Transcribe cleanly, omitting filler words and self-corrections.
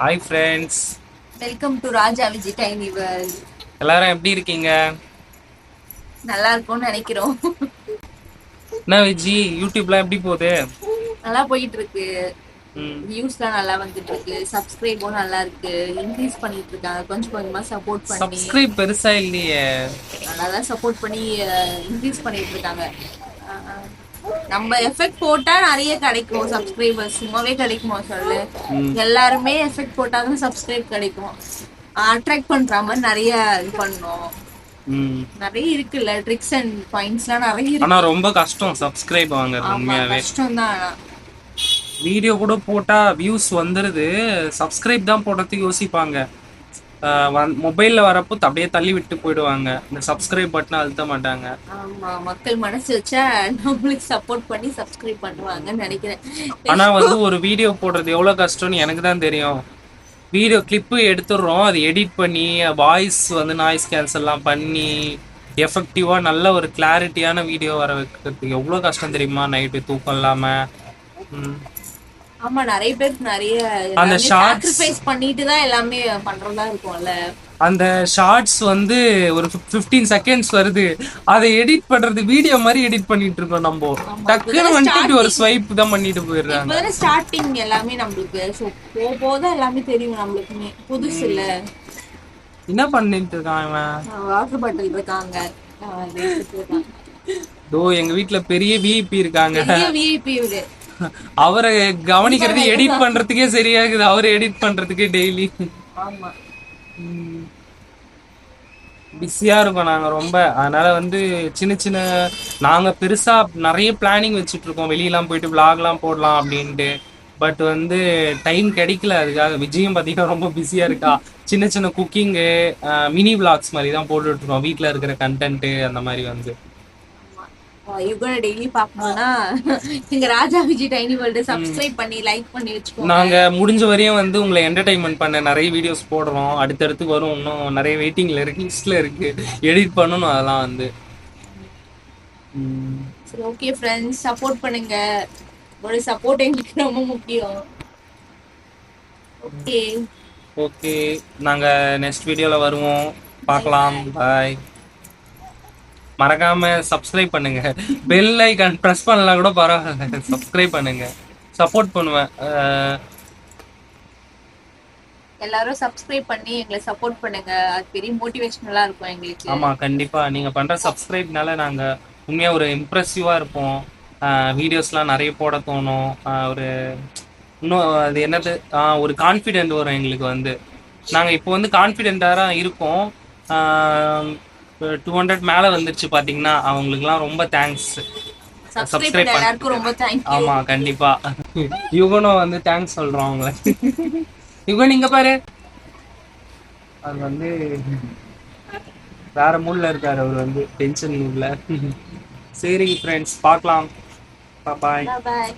Hi friends, welcome to Raja Vijay tiny world. எல்லாரும் எப்படி இருக்கீங்க? நல்லா இருக்கும்னு நினைக்கிறோம். என்ன விஜி, யூடியூப்லாம் எப்படி போகுது? நல்லா போயிட்டு இருக்கு. ம். வியூஸ்லாம் நல்லா வந்துட்டு இருக்கு. சப்ஸ்கிரைபும் நல்லா இருக்கு. இன்க்ரீஸ் பண்ணிட்டு இருக்காங்க கொஞ்சம் கொஞ்சமா சப்போர்ட் பண்ணி. சப்ஸ்கிரைப் பெருசா இல்லையே. நல்லா தான் சப்போர்ட் பண்ணி இன்க்ரீஸ் பண்ணிட்டு இருக்காங்க. அஹ், நம்ம எஃபெக்ட் போட்டா நிறைய கிடைக்கும் சப்ஸ்கிரைபர்ஸ். சும்மாவே கிடைக்குமா சொல்லு? ம். எல்லாருமே எஃபெக்ட் போட்டாதான் சப்ஸ்கிரைப் கிடைக்கும். அட்ராக்ட் பண்ற மாதிரி நிறைய இது பண்ணணும். ம். நிறைய இருக்குல்ல, ட்ரிக்ஸ் அண்ட் பாயிண்ட்ஸ்லாம் நிறைய இருக்கு. ஆனா ரொம்ப கஷ்டம் சப்ஸ்கிரைப் வாங்குறது. ஆமா, உண்மையாவே கஷ்டம் தான். வீடியோ கூட போட்டா வியூஸ் வந்துருது, சப்ஸ்கிரைப் தான் போடுறதுக்கு யோசிப்பாங்க. மொபைல்ல வரப்போ அப்படியே தள்ளி விட்டு போயிடுவாங்க. இந்த சப்ஸ்கிரைப் பட்டனை அழுத்த மாட்டாங்க. ஆமா, மக்கள் மனசு வச்சா நம்மளுக்கு சப்போர்ட் பண்ணி சப்ஸ்கிரைப் பண்ணுவாங்கன்னு நினைக்கிறேன். ஆனா ஒரு வீடியோ போடுறது எவ்வளவு கஷ்டம்னு எனக்கு தான் தெரியும். வீடியோ கிளிப்பு எடுத்துடுறோம், அது எடிட் பண்ணி வாய்ஸ் நாய்ஸ் கேன்சல்லாம் பண்ணி எஃபெக்டிவாக நல்ல ஒரு கிளாரிட்டியான வீடியோ வர வைக்கிறதுக்கு எவ்வளோ கஷ்டம் தெரியுமா? நைட்டு தூக்கம் இல்லாமல். ஆமா, நிறைய பேருக்கு நிறைய அந்த ஷார்ட்ஸ் சாக்ரிஃபைஸ் பண்ணிட்டு தான் எல்லாமே பண்றதா இருக்கும்ல. அந்த ஷார்ட்ஸ் ஒரு 15 செகண்ட்ஸ் வருது, அதை எடிட் பண்றது வீடியோ மாதிரி எடிட் பண்ணிட்டு இருக்கோம் நம்ம. டக்குன்னு வந்துட்டு ஒரு ஸ்வைப் தான் பண்ணிட்டு போயிடுறாங்க. இப்பதானே ஸ்டார்டிங் எல்லாமே நம்மளுக்கு. ஸோ போதான் எல்லாமே தெரியும் நம்மளுக்குமே. புதுசு இல்ல. என்ன பண்ணிட்டு இருக்கான் இவன்? வாட்டர் பாட்டில் இருக்காங்க. எங்க வீட்டுல பெரிய விஐபி இருக்காங்க. விஐபி. அவரை கவனிக்கிறது எடிட் பண்றதுக்கே சரியா இருக்குது. அவரை எடிட் பண்றதுக்கே டெய்லி ஆமா பிஸியா இருக்கோம் நாங்க ரொம்ப. அதனால சின்ன சின்ன நாங்க பெருசா நிறைய பிளானிங் வச்சுட்டு இருக்கோம், வெளியெல்லாம் போயிட்டு விளாக்லாம் போடலாம் அப்படின்ட்டு. பட் டைம் கிடைக்கல. அதுக்காக விஜயும் பார்த்தீங்கன்னா ரொம்ப பிஸியா இருக்கா. சின்ன சின்ன குக்கிங்கு, மினி விளாக்ஸ் மாதிரி தான் போட்டுட்டு இருக்கோம், வீட்டில் இருக்கிற கண்டென்ட்டு அந்த மாதிரி. யுகனை டெய்லி பார்க்கணும்னா இங்க ராஜா விஜய் டைனி வேர்ல்ட் சப்ஸ்கிரைப் பண்ணி லைக் பண்ணி வச்சுக்கோங்க. நாங்க முடிஞ்ச வரையும் உங்களை என்டர்டைன்மெண்ட் பண்ண நிறைய வீடியோஸ் போடுறோம். அடுத்தடுத்து வரும், இன்னும் நிறைய வெயிட்டிங்ல இருக்கு, லிஸ்ட்ல இருக்கு, எடிட் பண்ணணும் அதெல்லாம். சரி, ஓகே ஃப்ரெண்ட்ஸ், சப்போர்ட் பண்ணுங்க. உங்களோட சப்போர்ட் எங்களுக்கு ரொம்ப முக்கியம். ஓகே ஓகே, நாங்க நெக்ஸ்ட் வீடியோல வருவோம், பார்க்கலாம். பாய். மறக்காம சப்ஸ்கிரைப் பண்ணுங்க, பெல் ஐகான் ப்ரெஸ் பண்ணலாம் கூட பரவாயில்ல, சப்ஸ்கிரைப் பண்ணுங்க, சப்போர்ட் பண்ணுவேன். எல்லாரும் சப்ஸ்கிரைப் பண்ணி எங்களை சப்போர்ட் பண்ணுங்க. அது பெரிய மோட்டிவேஷனலா இருக்கும் எங்களுக்கு. ஆமா, கண்டிப்பா நீங்க பண்ற சப்ஸ்கிரைப்னால நாங்க உண்மையா ஒரு இம்ப்ரெசிவா இருப்போம். வீடியோஸ்லாம் நிறைய போட தோணும். ஒரு இன்னும் அது என்னது, ஒரு கான்ஃபிடென்ட் வரும் எங்களுக்கு. நாங்க இப்போ கான்ஃபிடென்ட்டாக தான் இருக்கோம். 200 மேலே வந்துருச்சு பார்த்தீங்கன்னா, அவங்களுக்குலாம் ரொம்ப தேங்க்ஸ். சப்ஸ்கிரைப் பண்ண எல்லாருக்கும் ரொம்ப தேங்க்யூ. ஆமா, கண்டிப்பா. யுகனும் தேங்க்ஸ் சொல்றோம் அவங்கள. யுகன் இங்க பாரு, அது வேற மூட்ல இருக்காரு அவர், டென்ஷன் மூட்ல. சரி ஃப்ரெண்ட்ஸ், பார்க்கலாம். பாய். பாய்.